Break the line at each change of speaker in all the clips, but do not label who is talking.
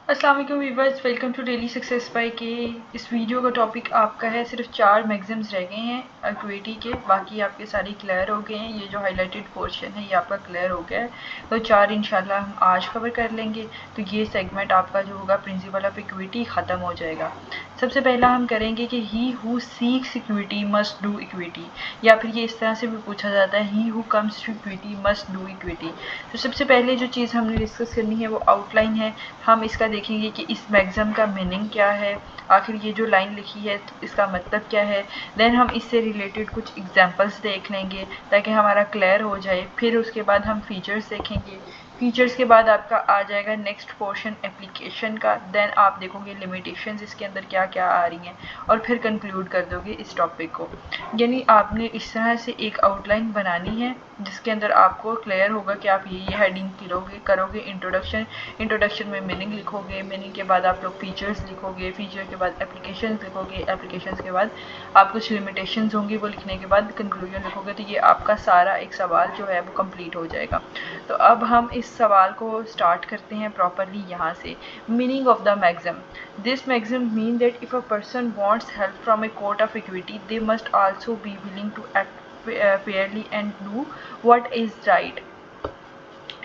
अस्सलाम वालेकुम viewers, welcome to Daily Success by K. इस वीडियो का टॉपिक आपका है, सिर्फ 4 मैगज़म्स रह गए हैं इक्विटी के, बाकी आपके सारे क्लियर हो गए हैं। ये जो हाईलाइटेड पोर्शन है ये आपका क्लियर हो गया है, तो 4 इंशाल्लाह हम आज कवर कर लेंगे। तो ये सेगमेंट आपका जो होगा प्रिंसिपल ऑफ इक्विटी ख़त्म हो जाएगा। सबसे पहला हम करेंगे कि he who seeks equity must do equity, या फिर ये इस तरह से भी पूछा जाता है he who comes to equity must do equity. तो सबसे पहले जो चीज़ हमने डिस्कस करनी है वो आउटलाइन है। हम इसका देखेंगे कि इस मैगज़म का मीनिंग क्या है, आखिर ये जो लाइन लिखी है तो इसका मतलब क्या है। देन हम इससे रिलेटेड कुछ एग्जांपल्स देख लेंगे ताकि हमारा क्लियर हो जाए। फिर उसके बाद हम फीचर्स देखेंगे। फीचर्स के बाद आपका आ जाएगा नेक्स्ट पोर्शन एप्लीकेशन का। देन आप देखोगे लिमिटेशंस इसके अंदर क्या क्या आ रही हैं, और फिर कंक्लूड कर दोगे इस टॉपिक को। यानी आपने इस तरह से एक आउटलाइन बनानी है जिसके अंदर आपको क्लियर होगा कि आप ये हेडिंग करोगे इंट्रोडक्शन में मीनिंग लिखोगे, मीनिंग के बाद आप लोग फीचर्स लिखोगे, फीचर के बाद एप्लीकेशंस लिखोगे, एप्लीकेशंस के बाद आप कुछ लिमिटेशंस होंगी, वो लिखने के बाद कंक्लूजन लिखोगे। तो ये आपका सारा एक सवाल जो है वो कंप्लीट हो जाएगा। तो अब हम इस सवाल को स्टार्ट करते हैं प्रॉपरली यहाँ से। Meaning of the maxim. This maxim mean that if a person wants help from a court of equity they must also be willing to act fairly and do what is right.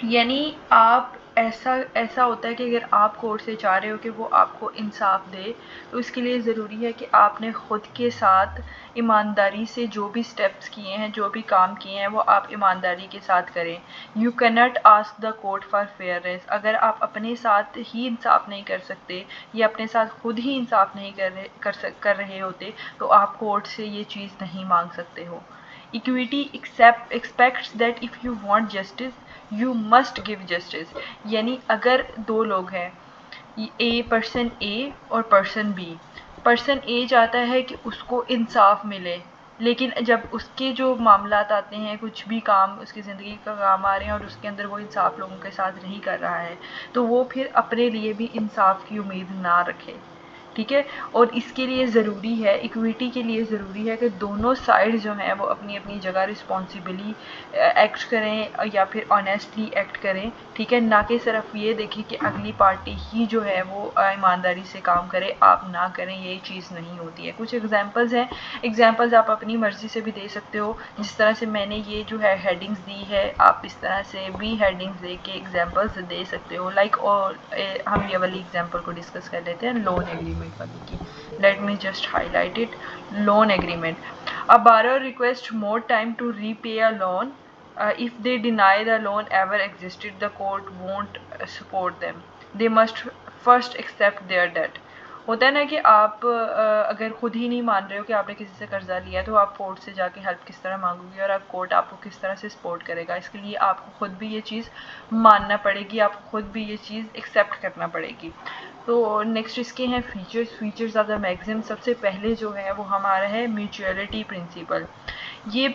यानी आप ऐसा ऐसा होता है कि अगर आप court से चाह रहे हो कि वो आपको इंसाफ दे, तो इसके लिए ज़रूरी है कि आपने ख़ुद के साथ ईमानदारी से जो भी स्टेप्स किए हैं, जो भी काम किए हैं, वो आप ईमानदारी के साथ करें। You can not ask the court for fairness. अगर आप अपने साथ ही इंसाफ नहीं कर सकते या अपने साथ खुद ही इंसाफ नहीं कर रहे होते, तो आप कोर्ट से ये चीज़ नहीं मांग सकते हो। Equity aspects that if you want justice U must give justice. यानी अगर दो लोग हैं, पर्सन ए और पर्सन ए चाहता है कि उसको इंसाफ मिले, लेकिन जब उसके जो मामलात आते हैं, कुछ भी काम उसकी ज़िंदगी का काम आ रहे हैं और उसके अंदर वो इंसाफ लोगों के साथ नहीं कर रहा है, तो वो फिर अपने लिए भी इंसाफ की उम्मीद ना रखे। ठीक है। और इसके लिए ज़रूरी है, इक्विटी के लिए ज़रूरी है कि दोनों साइड जो हैं वो अपनी अपनी जगह रिस्पॉन्सिबली एक्ट करें या फिर ऑनेस्टली एक्ट करें। ठीक है, ना कि सिर्फ ये देखें कि अगली पार्टी ही जो है वो ईमानदारी से काम करे, आप ना करें, ये चीज़ नहीं होती है। कुछ एग्जांपल्स हैं, एग्जांपल्स आप अपनी मर्ज़ी से भी दे सकते हो। जिस तरह से मैंने ये जो है हेडिंग्स दी है, आप इस तरह से भी हेडिंग्स दे के एग्जांपल्स दे सकते हो। लाइक और हम ये वाली एग्जांपल को डिस्कस कर लेते हैं, लोन एग्रीमेंट वाली की। Let me just highlight it. Loan agreement. A borrower requests more time to repay a loan. If they deny the loan ever existed, the court won't support them. They must first accept their debt. होता है ना कि आप अगर खुद ही नहीं मान रहे हो कि आपने किसी से कर्जा लिया है, तो आप कोर्ट से जाके हेल्प किस तरह मांगोगे और आप कोर्ट आपको किस तरह से सपोर्ट करेगा। इसके लिए आपको खुद भी ये चीज़ मानना पड़ेगी, आपको खुद भी ये चीज़ एक्सेप्ट करना पड़ेगी। तो नेक्स्ट इसके हैं फीचर्स ऑफ द मैगज़म। सबसे पहले जो है वो हमारा है म्यूचुअलिटी प्रिंसिपल। ये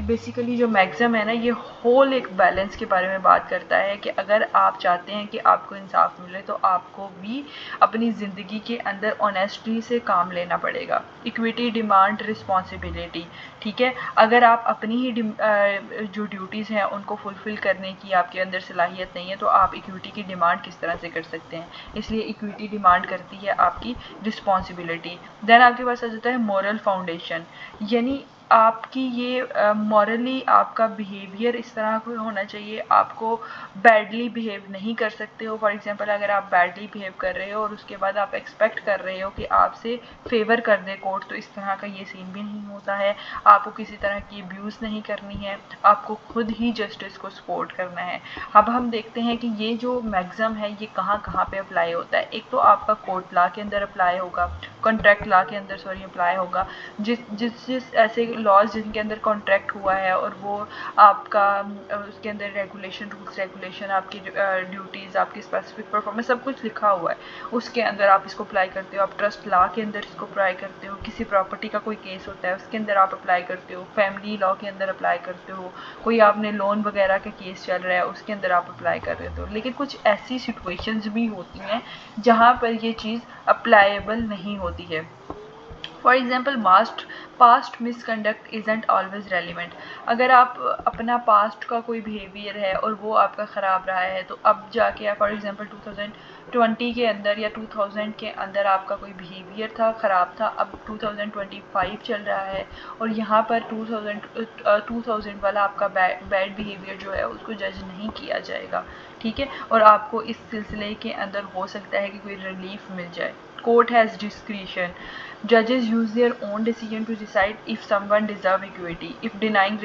बेसिकली जो मैगज़म है ना, ये होल एक बैलेंस के बारे में बात करता है कि अगर आप चाहते हैं कि आपको इंसाफ मिले, तो आपको भी अपनी ज़िंदगी के अंदर ऑनेस्टली से काम लेना पड़ेगा। Equity demand responsibility. ठीक है, अगर आप अपनी ही जो ड्यूटीज़ हैं उनको फुलफ़िल करने की आपके अंदर सलाहियत नहीं है, तो आप इक्विटी की डिमांड किस तरह से कर सकते हैं। इसलिए इक्विटी डिमांड करती है आपकी रिस्पॉन्सिबिलिटी। देन आपके पास आ जाता है मॉरल फाउंडेशन। यानी आपकी ये मॉरली आपका बिहेवियर इस तरह का होना चाहिए, आपको बैडली बिहेव नहीं कर सकते हो। फॉर एग्जांपल अगर आप बैडली बिहेव कर रहे हो और उसके बाद आप एक्सपेक्ट कर रहे हो कि आपसे फेवर कर दे कोर्ट, तो इस तरह का ये सीन भी नहीं होता है। आपको किसी तरह की अब्यूज़ नहीं करनी है, आपको खुद ही जस्टिस को सपोर्ट करना है। अब हम देखते हैं कि ये जो मैगज़म है ये कहाँ कहाँ पे अप्लाई होता है। एक तो आपका कोर्ट लॉ के अंदर अप्लाई होगा, कॉन्ट्रैक्ट लॉ के अंदर अप्लाई होगा। जिस ऐसे लॉज जिनके अंदर कॉन्ट्रैक्ट हुआ है और वो आपका उसके अंदर रूल्स रेगुलेशन, आपकी ड्यूटीज़, आपकी स्पेसिफिक परफॉर्मेंस, सब कुछ लिखा हुआ है, उसके अंदर आप इसको अप्लाई करते हो। आप ट्रस्ट लॉ के अंदर इसको अप्लाई करते हो। किसी प्रॉपर्टी का कोई केस होता है उसके अंदर आप अप्लाई करते हो। फैमिली लॉ के अंदर अप्लाई करते हो। कोई आपने लोन वगैरह का केस चल रहा है उसके अंदर आप अप्लाई कर रहे हो। लेकिन कुछ ऐसी सिचुएशंस भी होती हैं जहाँ पर ये चीज़ अप्लाइबल नहीं होती है। For example past misconduct isn't always relevant. अगर आप अपना पास्ट का कोई बिहेवियर है और वो आपका ख़राब रहा है, तो अब जाके फॉर एग्जांपल 2020 के अंदर या 2000 के अंदर आपका कोई बिहेवियर था ख़राब था, अब 2025 चल रहा है और यहाँ पर 2000 वाला आपका बैड बिहेवियर जो है उसको जज नहीं किया जाएगा, ठीक है। और आपको इस सिलसिले के अंदर हो सकता है कि कोई रिलीफ मिल जाए। Court has discretion, judges use their own decision to decide if someone deserve equity. If denying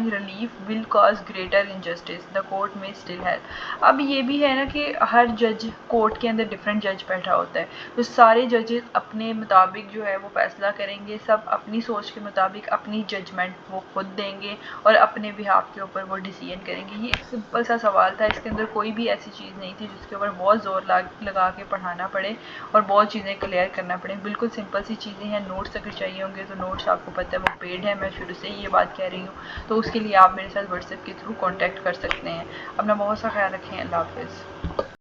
relief will cause greater injustice, the court may still help. अब ये भी है ना कि हर जज कोर्ट के अंदर डिफरेंट जज बैठा होता है, तो सारे जजेस अपने मुताबिक जो है वो फैसला करेंगे, सब अपनी सोच के मुताबिक अपनी जजमेंट वो खुद देंगे और अपने बिहाफ के ऊपर वो डिसीजन करेंगे। ये एक सिंपल सा सवाल था, इसके अंदर कोई भी ऐसी चीज़ नहीं थी जिसके ऊपर बहुत ज़ोर लगा के पढ़ाना पड़े और बहुत चीज़ें क्लियर करना पड़े। बिल्कुल सिंपल सी चीज़ें हैं। नोट्स अगर चाहिए होंगे तो नोट्स आपको पता है वो पेड है, मैं शुरू से ही ये बात कह रही हूँ, तो उसके लिए आप मेरे साथ व्हाट्सएप के थ्रू कांटेक्ट कर सकते हैं। अपना बहुत सा ख्याल रखें। अल्लाह हाफ़िज़।